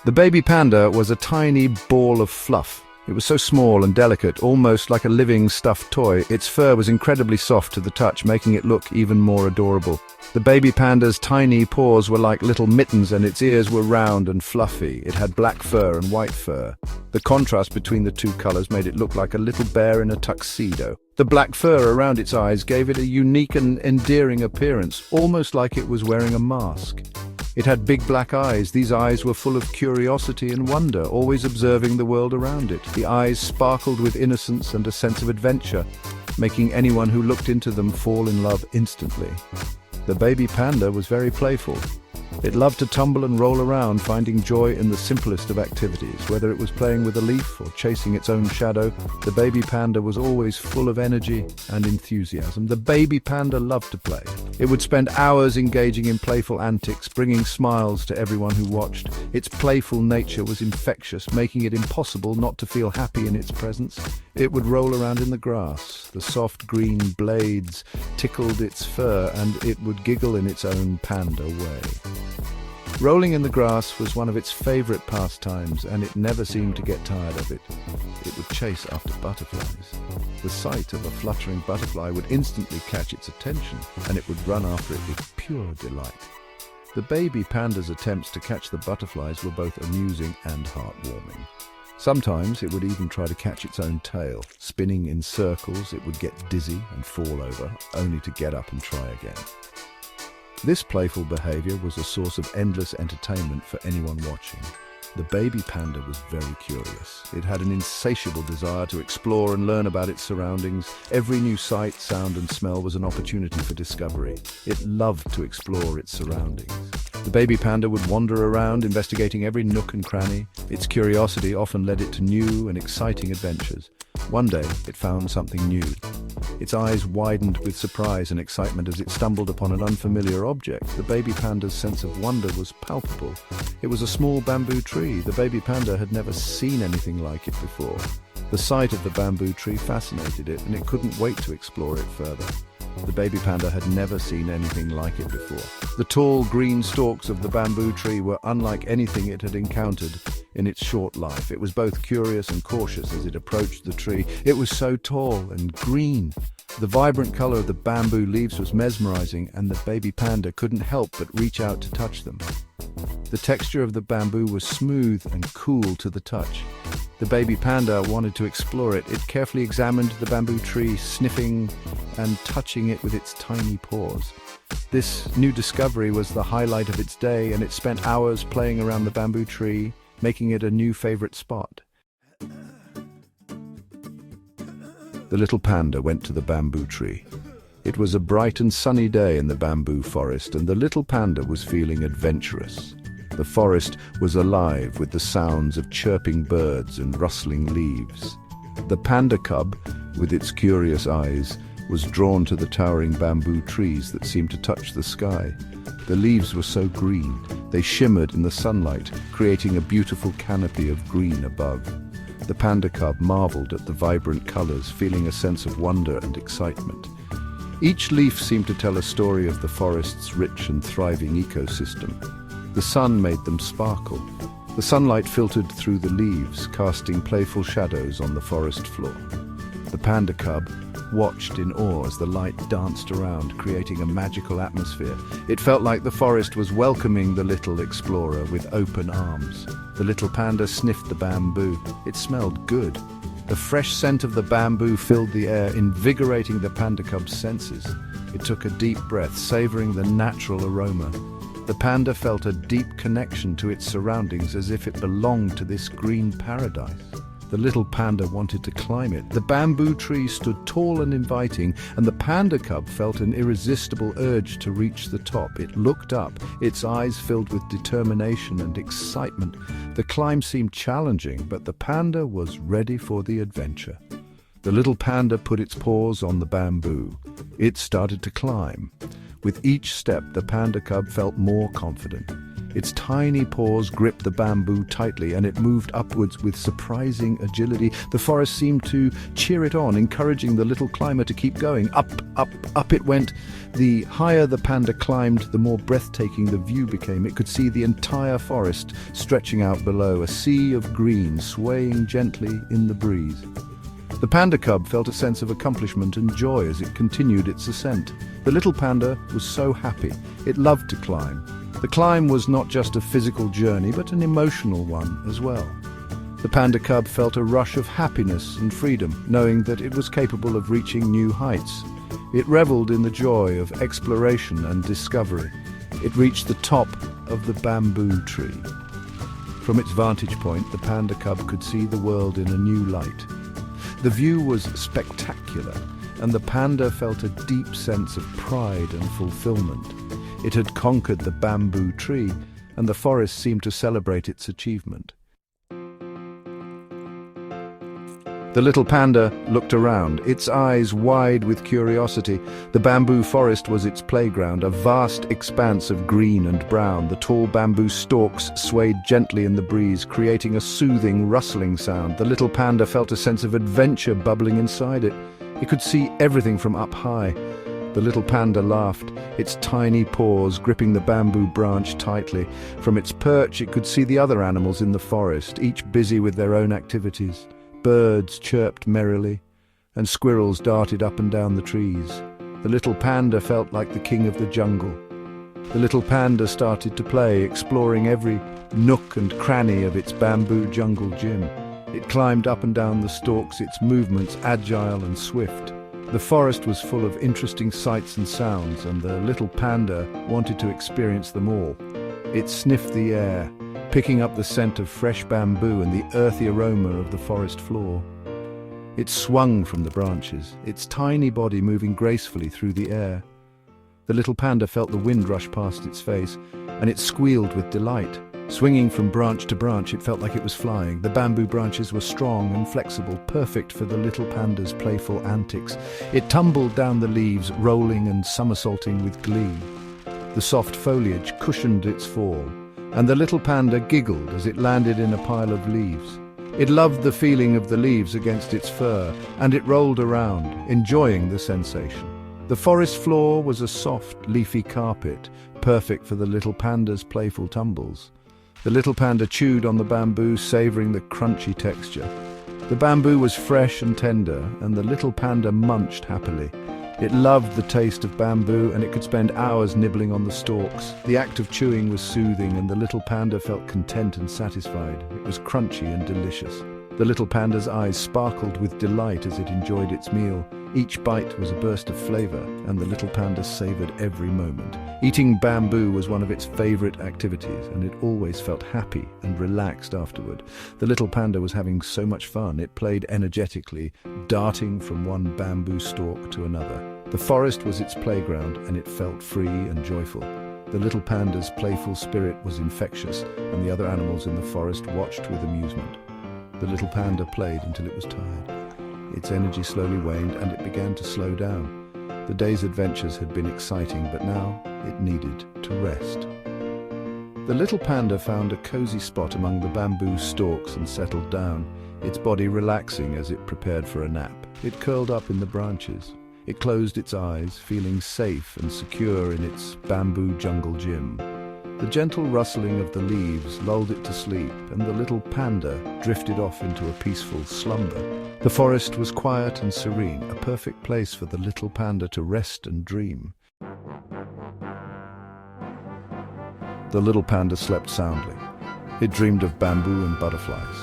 The baby panda was a tiny ball of fluff. It was so small and delicate, almost like a living stuffed toy. Its fur was incredibly soft to the touch, making it look even more adorable. The baby panda's tiny paws were like little mittens and its ears were round and fluffy. It had black fur and white fur. The contrast between the two colors made it look like a little bear in a tuxedo. The black fur around its eyes gave it a unique and endearing appearance, almost like it was wearing a mask. It had big black eyes. These eyes were full of curiosity and wonder, always observing the world around it. The eyes sparkled with innocence and a sense of adventure, making anyone who looked into them fall in love instantly. The baby panda was very playful. It loved to tumble and roll around, finding joy in the simplest of activities. Whether it was playing with a leaf or chasing its own shadow, the baby panda was always full of energy and enthusiasm. The baby panda loved to play. It would spend hours engaging in playful antics, bringing smiles to everyone who watched. Its playful nature was infectious, making it impossible not to feel happy in its presence. It would roll around in the grass. The soft green blades tickled its fur, and it would giggle in its own panda way. Rolling in the grass was one of its favorite pastimes, and it never seemed to get tired of it. It would chase after butterflies. The sight of a fluttering butterfly would instantly catch its attention, and it would run after it with pure delight. The baby panda's attempts to catch the butterflies were both amusing and heartwarming. Sometimes it would even try to catch its own tail. Spinning in circles, it would get dizzy and fall over, only to get up and try again. This playful behavior was a source of endless entertainment for anyone watching. The baby panda was very curious. It had an insatiable desire to explore and learn about its surroundings. Every new sight, sound, and smell was an opportunity for discovery. It loved to explore its surroundings. The baby panda would wander around, investigating every nook and cranny. Its curiosity often led it to new and exciting adventures. One day, it found something new. Its eyes widened with surprise and excitement as it stumbled upon an unfamiliar object. The baby panda's sense of wonder was palpable. It was a small bamboo tree. The baby panda had never seen anything like it before. The sight of the bamboo tree fascinated it, and it couldn't wait to explore it further. The baby panda had never seen anything like it before. The tall green stalks of the bamboo tree were unlike anything it had encountered in its short life. It was both curious and cautious as it approached the tree. It was so tall and green. The vibrant color of the bamboo leaves was mesmerizing, and the baby panda couldn't help but reach out to touch them. The texture of the bamboo was smooth and cool to the touch. The baby panda wanted to explore it. It carefully examined the bamboo tree, sniffing and touching it with its tiny paws. This new discovery was the highlight of its day, and it spent hours playing around the bamboo tree, making it a new favorite spot. The little panda went to the bamboo tree. It was a bright and sunny day in the bamboo forest, and the little panda was feeling adventurous. The forest was alive with the sounds of chirping birds and rustling leaves. The panda cub, with its curious eyes, was drawn to the towering bamboo trees that seemed to touch the sky. The leaves were so green, they shimmered in the sunlight, creating a beautiful canopy of green above. The panda cub marveled at the vibrant colors, feeling a sense of wonder and excitement. Each leaf seemed to tell a story of the forest's rich and thriving ecosystem. The sun made them sparkle. The sunlight filtered through the leaves, casting playful shadows on the forest floor. The panda cub watched in awe as the light danced around, creating a magical atmosphere. It felt like the forest was welcoming the little explorer with open arms. The little panda sniffed the bamboo. It smelled good. The fresh scent of the bamboo filled the air, invigorating the panda cub's senses. It took a deep breath, savoring the natural aroma. The panda felt a deep connection to its surroundings, as if it belonged to this green paradise. The little panda wanted to climb it. The bamboo tree stood tall and inviting, and the panda cub felt an irresistible urge to reach the top. It looked up, its eyes filled with determination and excitement. The climb seemed challenging, but the panda was ready for the adventure. The little panda put its paws on the bamboo. It started to climb. With each step, the panda cub felt more confident. Its tiny paws gripped the bamboo tightly, and it moved upwards with surprising agility. The forest seemed to cheer it on, encouraging the little climber to keep going. Up, up, up it went. The higher the panda climbed, the more breathtaking the view became. It could see the entire forest stretching out below, a sea of green swaying gently in the breeze. The panda cub felt a sense of accomplishment and joy as it continued its ascent. The little panda was so happy. It loved to climb. The climb was not just a physical journey, but an emotional one as well. The panda cub felt a rush of happiness and freedom, knowing that it was capable of reaching new heights. It reveled in the joy of exploration and discovery. It reached the top of the bamboo tree. From its vantage point, the panda cub could see the world in a new light. The view was spectacular, and the panda felt a deep sense of pride and fulfillment. It had conquered the bamboo tree, and the forest seemed to celebrate its achievement. The little panda looked around, its eyes wide with curiosity. The bamboo forest was its playground, a vast expanse of green and brown. The tall bamboo stalks swayed gently in the breeze, creating a soothing, rustling sound. The little panda felt a sense of adventure bubbling inside it. It could see everything from up high. The little panda laughed, its tiny paws gripping the bamboo branch tightly. From its perch, it could see the other animals in the forest, each busy with their own activities. Birds chirped merrily, and squirrels darted up and down the trees. The little panda felt like the king of the jungle. The little panda started to play, exploring every nook and cranny of its bamboo jungle gym. It climbed up and down the stalks, its movements agile and swift. The forest was full of interesting sights and sounds, and the little panda wanted to experience them all. It sniffed the air, picking up the scent of fresh bamboo and the earthy aroma of the forest floor. It swung from the branches, its tiny body moving gracefully through the air. The little panda felt the wind rush past its face, and it squealed with delight. Swinging from branch to branch, it felt like it was flying. The bamboo branches were strong and flexible, perfect for the little panda's playful antics. It tumbled down the leaves, rolling and somersaulting with glee. The soft foliage cushioned its fall, and the little panda giggled as it landed in a pile of leaves. It loved the feeling of the leaves against its fur, and it rolled around, enjoying the sensation. The forest floor was a soft, leafy carpet, perfect for the little panda's playful tumbles. The little panda chewed on the bamboo, savoring the crunchy texture. The bamboo was fresh and tender, and the little panda munched happily. It loved the taste of bamboo, and it could spend hours nibbling on the stalks. The act of chewing was soothing, and the little panda felt content and satisfied. It was crunchy and delicious. The little panda's eyes sparkled with delight as it enjoyed its meal. Each bite was a burst of flavor, and the little panda savored every moment. Eating bamboo was one of its favorite activities, and it always felt happy and relaxed afterward. The little panda was having so much fun. It played energetically, darting from one bamboo stalk to another. The forest was its playground, and it felt free and joyful. The little panda's playful spirit was infectious, and the other animals in the forest watched with amusement. The little panda played until it was tired. Its energy slowly waned, and it began to slow down. The day's adventures had been exciting, but now it needed to rest. The little panda found a cozy spot among the bamboo stalks and settled down, its body relaxing as it prepared for a nap. It curled up in the branches. It closed its eyes, feeling safe and secure in its bamboo jungle gym. The gentle rustling of the leaves lulled it to sleep, and the little panda drifted off into a peaceful slumber. The forest was quiet and serene, a perfect place for the little panda to rest and dream. The little panda slept soundly. It dreamed of bamboo and butterflies.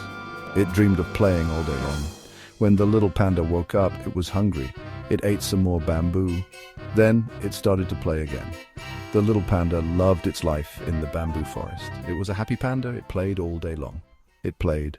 It dreamed of playing all day long. When the little panda woke up, it was hungry. It ate some more bamboo. Then it started to play again. The little panda loved its life in the bamboo forest. It was a happy panda. It played all day long. It played